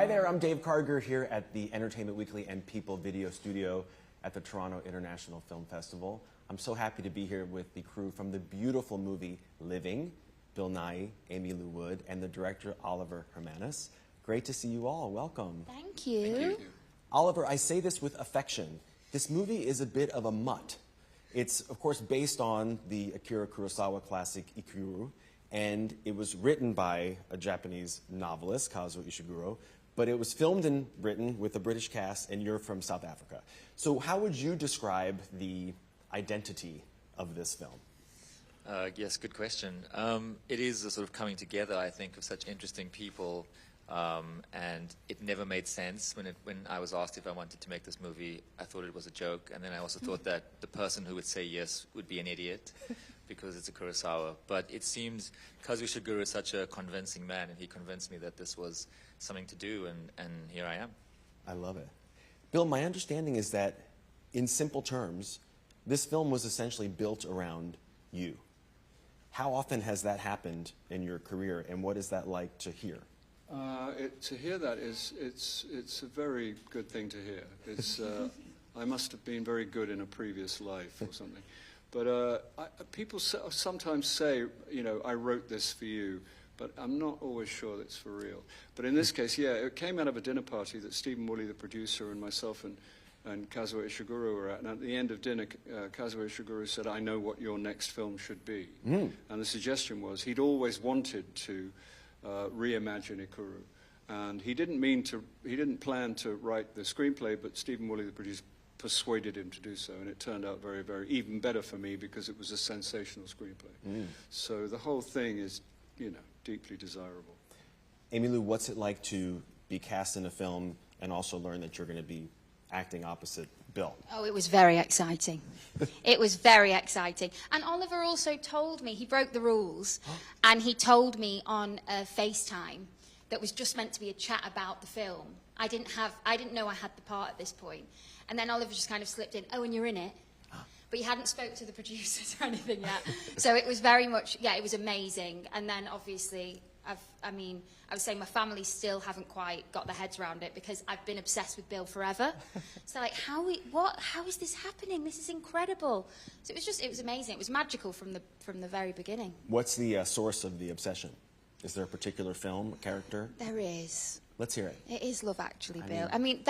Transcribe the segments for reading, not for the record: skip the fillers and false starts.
Hi there, I'm Dave Karger here at the Entertainment Weekly and People Video Studio at the Toronto International Film Festival. I'm so happy to be here with the crew from the beautiful movie Living, Bill Nighy, Aimee Wood, and the director Oliver Hermanus. Great to see you all. Welcome. Thank you. Thank you. Oliver, I say this with affection. This movie is a bit of a mutt. It's, of course, based on the Akira Kurosawa classic Ikiru, and it was written by a Japanese novelist, Kazuo Ishiguro, but it was filmed in Britain with a British cast, and you're from South Africa. So how would you describe the identity of this film? Yes, good question. It is a sort of coming together, I think, of such interesting people, and it never made sense. When I was asked if I wanted to make this movie, I thought it was a joke, and then I also thought that the person who would say yes would be an idiot, because it's a Kurosawa. But it seems Kazuo Ishiguro is such a convincing man, and he convinced me that this was something to do, and here I am. I love it. Bill, my understanding is that, in simple terms, this film was essentially built around you. How often has that happened in your career, and what is that like to hear? To hear that it's a very good thing to hear. It's I must have been very good in a previous life or something. But people sometimes say, you know, I wrote this for you, but I'm not always sure that's for real. But in this case, yeah, it came out of a dinner party that Stephen Woolley, the producer, and myself and Kazuo Ishiguro were at. And at the end of dinner, Kazuo Ishiguro said, I know what your next film should be. And the suggestion was he'd always wanted to reimagine Ikuru. And he didn't plan to write the screenplay, but Stephen Woolley, the producer, persuaded him to do so, and it turned out very, very, even better for me because it was a sensational screenplay. So the whole thing is, you know, deeply desirable. Aimee, what's it like to be cast in a film and also learn that you're going to be acting opposite Bill? Oh, it was very exciting. It was very exciting. And Oliver also told me, he broke the rules, and he told me on a FaceTime that was just meant to be a chat about the film. I didn't know I had the part at this point. And then Oliver just kind of slipped in, oh, and you're in it. But he hadn't spoke to the producers or anything yet. So it was very much, yeah, it was amazing. And then obviously, I was saying my family still haven't quite got their heads around it because I've been obsessed with Bill forever. So like, how is this happening? This is incredible. So it was amazing. It was magical from the very beginning. What's the source of the obsession? Is there a particular film, a character? There is. Let's hear it. It is Love Actually, Bill. I mean,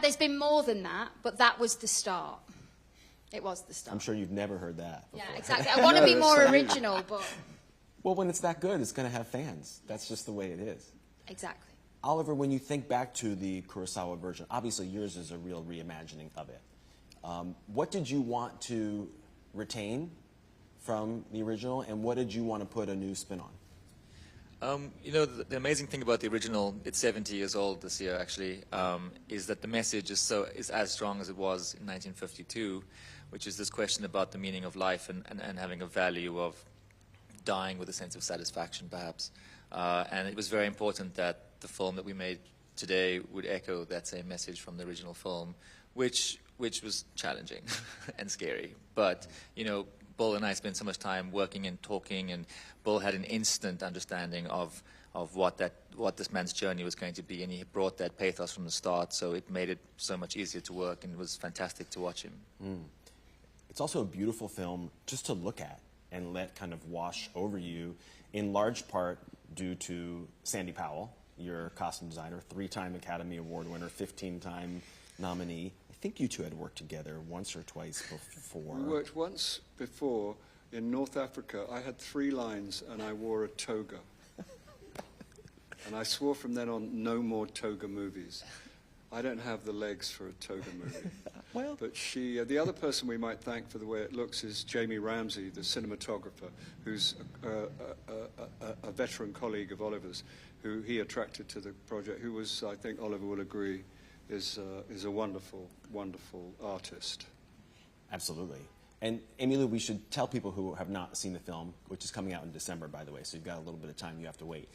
there's been more than that, but that was the start. It was the start. I'm sure you've never heard that before. Yeah, exactly. I want to be more original, but... Well, when it's that good, it's going to have fans. That's just the way it is. Exactly. Oliver, when you think back to the Kurosawa version, obviously yours is a real reimagining of it. What did you want to retain from the original, and what did you want to put a new spin on? You know, the amazing thing about the original, it's 70 years old this year actually, is that the message is as strong as it was in 1952, which is this question about the meaning of life and having a value of dying with a sense of satisfaction, perhaps. And it was very important that the film that we made today would echo that same message from the original film, which was challenging and scary. But, you know, Bill and I spent so much time working and talking, and Bill had an instant understanding of what this man's journey was going to be, and he brought that pathos from the start, so it made it so much easier to work, and it was fantastic to watch him. It's also a beautiful film just to look at and let kind of wash over you, in large part due to Sandy Powell, your costume designer, 3-time Academy Award winner, 15-time nominee. I think you two had worked together once or twice before. We worked once before in North Africa. I had 3 lines and I wore a toga. And I swore from then on, no more toga movies. I don't have the legs for a toga movie. Well, but she, the other person we might thank for the way it looks is Jamie Ramsey, the cinematographer, who's a veteran colleague of Oliver's, who he attracted to the project, who was, I think Oliver will agree, is a wonderful, wonderful artist. Absolutely. And Aimee, we should tell people who have not seen the film, which is coming out in December, by the way, so you've got a little bit of time you have to wait.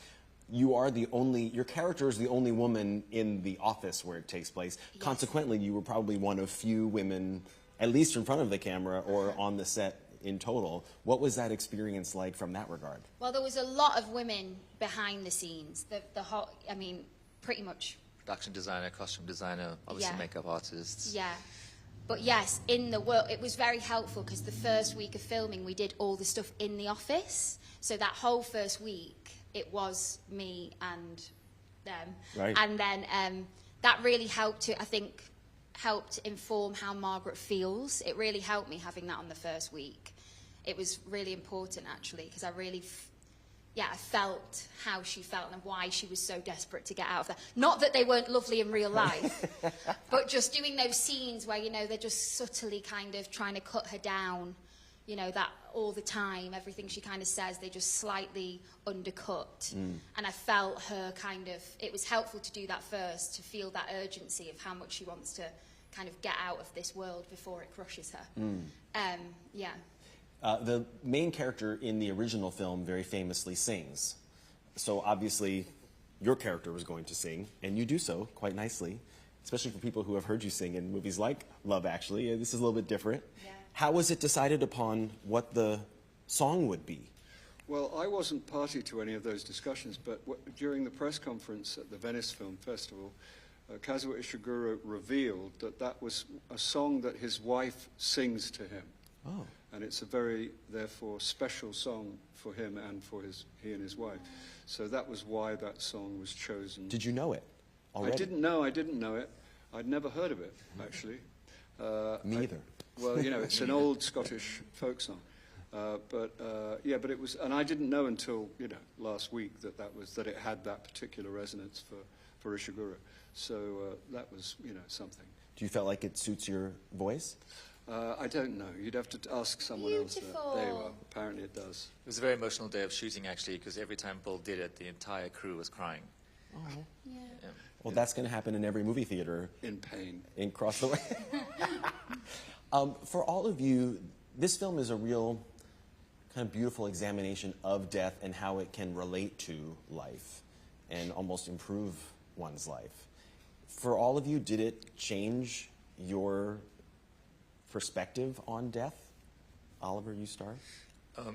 You are your character is the only woman in the office where it takes place. Yes. Consequently, you were probably one of few women, at least in front of the camera or on the set in total. What was that experience like from that regard? Well, there was a lot of women behind the scenes. pretty much. Production designer, costume designer, obviously Yeah. makeup artists. Yeah. But yes, in the world, it was very helpful because the first week of filming, we did all the stuff in the office. So that whole first week, it was me and them. Right. And then that really helped to, I think, helped inform how Margaret feels. It really helped me having that on the first week. It was really important, actually, because I really, I felt how she felt and why she was so desperate to get out of there. Not that they weren't lovely in real life, but just doing those scenes where, you know, they're just subtly kind of trying to cut her down, you know, that all the time, everything she kind of says, they just slightly undercut. And I felt her kind of, it was helpful to do that first, to feel that urgency of how much she wants to kind of get out of this world before it crushes her. Yeah. The main character in the original film very famously sings. So obviously, your character was going to sing, and you do so quite nicely, especially for people who have heard you sing in movies like Love Actually. This is a little bit different. Yeah. How was it decided upon what the song would be? Well, I wasn't party to any of those discussions, but during the press conference at the Venice Film Festival, Kazuo Ishiguro revealed that that was a song that his wife sings to him. Oh. And it's a very, therefore, special song for him and for he and his wife. So that was why that song was chosen. Did you know it already? I didn't know it. I'd never heard of it, actually. Me either. Well, you know, it's an old Scottish folk song. But it was, and I didn't know until, you know, last week that it had that particular resonance for Ishiguro. So that was, you know, something. Do you feel like it suits your voice? I don't know. You'd have to ask someone else. Beautiful. There you are. Apparently it does. It was a very emotional day of shooting, actually, because every time Bill did it, the entire crew was crying. Yeah. Yeah. Well, that's going to happen in every movie theater In pain. across the way. For all of you, this film is a real kind of beautiful examination of death and how it can relate to life and almost improve one's life. For all of you, did it change your perspective on death? Oliver, you start.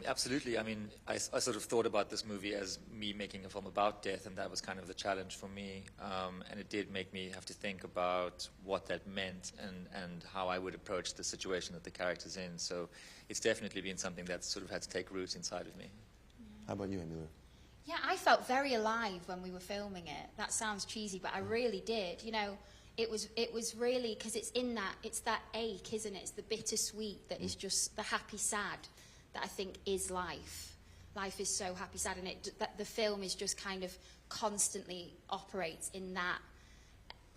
Absolutely. I mean, I sort of thought about this movie as me making a film about death, and that was kind of the challenge for me. And it did make me have to think about what that meant and how I would approach the situation that the character's in. So it's definitely been something that's sort of had to take root inside of me. How about you, Emilia? Yeah, I felt very alive when we were filming it. That sounds cheesy, but I really did. You know, it was really, because it's that ache, isn't it? It's the bittersweet that is just the happy sad that I think is life. Life is so happy sad, and that the film is just kind of constantly operates in that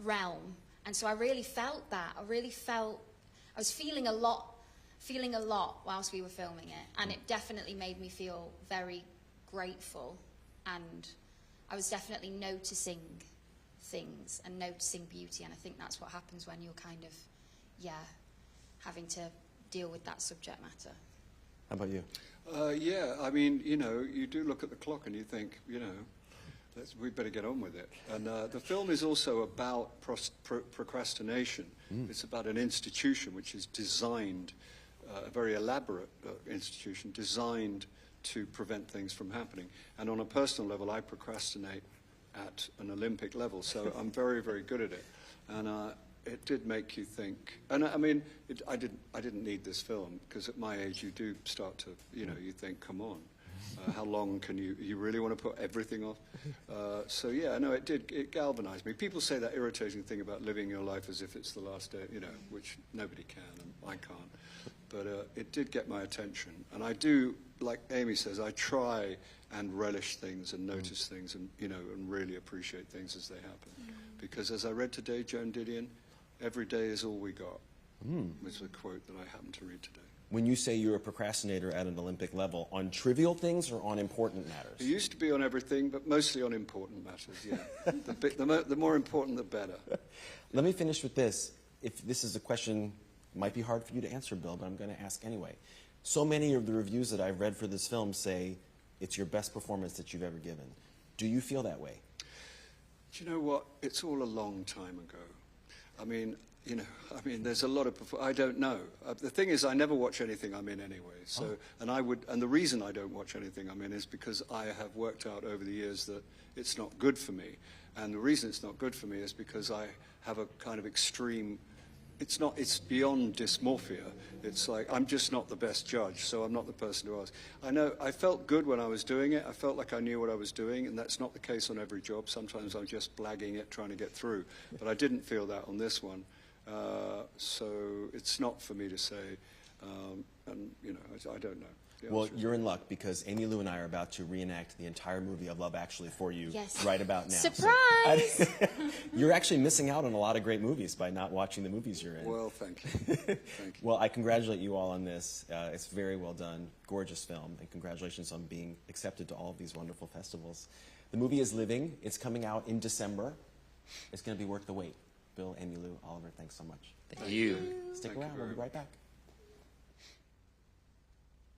realm. And so I really felt that. I was feeling a lot whilst we were filming it, and it definitely made me feel very grateful, and I was definitely noticing things and noticing beauty, and I think that's what happens when you're kind of, having to deal with that subject matter. How about you? Yeah, I mean, you know, you do look at the clock and you think, you know, we better get on with it. And the film is also about procrastination. It's about an institution which is designed, a very elaborate institution, designed to prevent things from happening. And on a personal level, I procrastinate at an Olympic level, so I'm very, very good at it. And it did make you think, and I mean, I didn't need this film, because at my age you do start to, you know, you think, come on, how long can you really want to put everything off? So yeah, no, it galvanized me. People say that irritating thing about living your life as if it's the last day, you know, which nobody can, and I can't. But it did get my attention, and I do, like Aimee says, I try and relish things and notice things, and, you know, and really appreciate things as they happen. Because as I read today, Joan Didion, every day is all we got, was a quote that I happened to read today. When you say you're a procrastinator at an Olympic level, on trivial things or on important matters? It used to be on everything, but mostly on important matters, yeah. The more important, the better. Let me finish with this. If this is a question, might be hard for you to answer, Bill, but I'm going to ask anyway. So many of the reviews that I've read for this film say it's your best performance that you've ever given. Do you feel that way? Do you know what? It's all a long time ago. I mean, you know, I mean, there's a lot of, I don't know. The thing is, I never watch anything I'm in anyway. So, and the reason I don't watch anything I'm in is because I have worked out over the years that it's not good for me. And the reason it's not good for me is because I have a kind of extreme, it's beyond dysmorphia. It's like, I'm just not the best judge, so I'm not the person to ask. I know, I felt good when I was doing it. I felt like I knew what I was doing, and that's not the case on every job. Sometimes I'm just blagging it, trying to get through. But I didn't feel that on this one. So it's not for me to say, and, you know, I don't know. Well, you're in luck because Aimee Lou and I are about to reenact the entire movie of Love Actually for you Yes. right about now. Surprise! So, you're actually missing out on a lot of great movies by not watching the movies you're in. Well, thank you. Thank you. Well, I congratulate you all on this. It's very well done, gorgeous film, and congratulations on being accepted to all of these wonderful festivals. The movie is Living. It's coming out in December. It's going to be worth the wait. Bill, Aimee Lou, Oliver, thanks so much. Thank you. Stick around. We'll be right back.